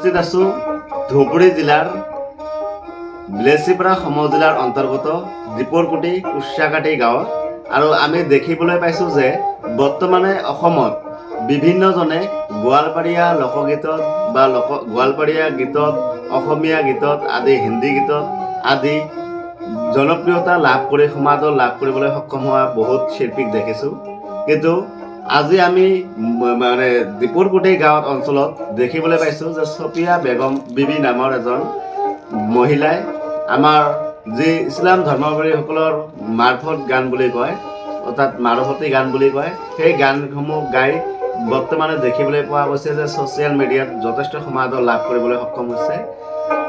উপস্থিত আছো ধুবুৰী জিলাৰ বিলেচিপাৰা সমজিলাৰ অন্তৰ্গত দীপৰকুটি কুশ্যাকাটি গাঁৱত আৰু আমি দেখিবলৈ পাইছোঁ যে বৰ্তমানে অসমত বিভিন্নজনে গোৱালপাৰীয়া লোকগীতত বা গোৱালপাৰীয়া গীতত অসমীয়া গীতত আদি হিন্দী গীতত আদি জনপ্ৰিয়তা লাভ কৰি সমাদৰ লাভ কৰিবলৈ সক্ষম হোৱা বহুত শিল্পীক দেখিছোঁ। কিন্তু আজি আমি মানে দীপৰকুটি গাঁৱত অঞ্চলত দেখিবলৈ পাইছোঁ যে ছফিয়া বেগম বিবি নামৰ এজন মহিলাই আমাৰ যি ইছলাম ধৰ্মাৱলম্বীসকলৰ মাৰফত গান বুলি কয়, অৰ্থাৎ মাৰফতী গান বুলি কয়, সেই গানসমূহ গাই বৰ্তমানে দেখিবলৈ পোৱা গৈছে যে ছ'চিয়েল মিডিয়াত যথেষ্ট সমাদৰ লাভ কৰিবলৈ সক্ষম হৈছে।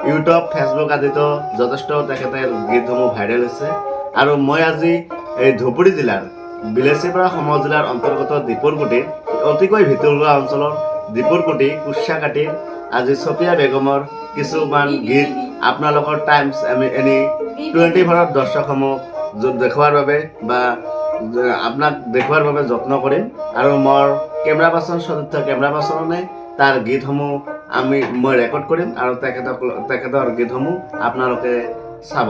ইউটিউব ফেচবুক আদিতো যথেষ্ট তেখেতৰ গীতসমূহ ভাইৰেল হৈছে। আৰু মই আজি এই ধুবুৰী জিলাৰ বিলেচিপাৰা সমজিলাৰ অন্তৰ্গত দীপৰকুটিৰ অতিকৈ ভিতৰুৱা অঞ্চলৰ দীপৰকুটি কুশ্যাকাটিৰ আজি ছফিয়া বেগমৰ কিছুমান গীত আপোনালোকৰ টাইমছ আমি এনি 24ত দৰ্শকসমূহ দেখুৱাৰ বাবে বা আপোনাক দেখুৱাৰ বাবে যত্ন কৰিম। আৰু মোৰ কেমেৰা পাৰ্চন চতুৰ্থ কেমেৰা পাৰ্চনে তাৰ গীতসমূহ মই ৰেকৰ্ড কৰিম আৰু তেখেতৰ গীতসমূহ আপোনালোকে চাব।